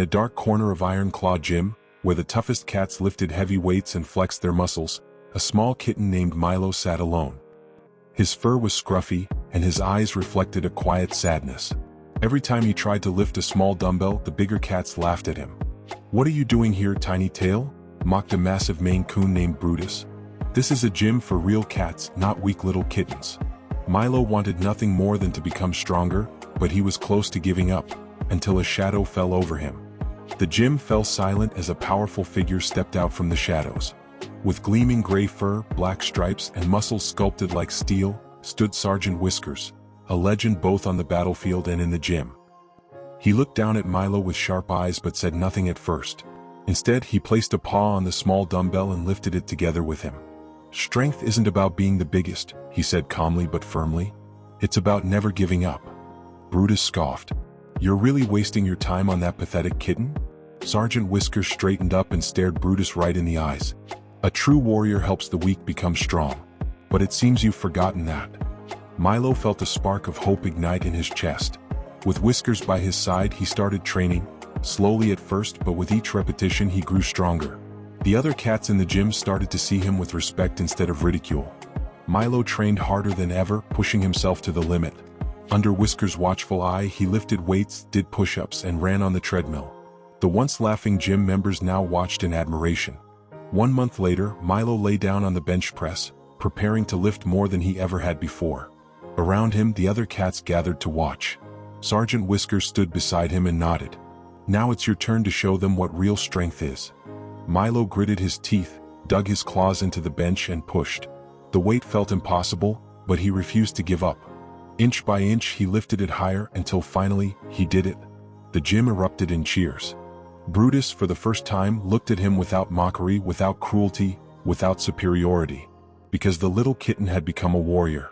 In a dark corner of Iron Claw Gym, where the toughest cats lifted heavy weights and flexed their muscles, a small kitten named Milo sat alone. His fur was scruffy, and his eyes reflected a quiet sadness. Every time he tried to lift a small dumbbell, the bigger cats laughed at him. "What are you doing here, tiny tail?" mocked a massive Maine Coon named Brutus. "This is a gym for real cats, not weak little kittens." Milo wanted nothing more than to become stronger, but he was close to giving up, until a shadow fell over him. The gym fell silent as a powerful figure stepped out from the shadows. With gleaming gray fur, black stripes, and muscles sculpted like steel, stood Sergeant Whiskers, a legend both on the battlefield and in the gym. He looked down at Milo with sharp eyes but said nothing at first. Instead, he placed a paw on the small dumbbell and lifted it together with him. "Strength isn't about being the biggest," he said calmly but firmly. "It's about never giving up." Brutus scoffed. "You're really wasting your time on that pathetic kitten?" Sergeant Whiskers straightened up and stared Brutus right in the eyes. "A true warrior helps the weak become strong. But it seems you've forgotten that." Milo felt a spark of hope ignite in his chest. With Whiskers by his side, he started training, slowly at first, but with each repetition he grew stronger. The other cats in the gym started to see him with respect instead of ridicule. Milo trained harder than ever, pushing himself to the limit. Under Whiskers' watchful eye, he lifted weights, did push-ups, and ran on the treadmill. The once laughing gym members now watched in admiration. 1 month later, Milo lay down on the bench press, preparing to lift more than he ever had before. Around him, the other cats gathered to watch. Sergeant Whiskers stood beside him and nodded. "Now it's your turn to show them what real strength is." Milo gritted his teeth, dug his claws into the bench and pushed. The weight felt impossible, but he refused to give up. Inch by inch he lifted it higher until finally, he did it. The gym erupted in cheers. Brutus, for the first time, looked at him without mockery, without cruelty, without superiority. Because the little kitten had become a warrior.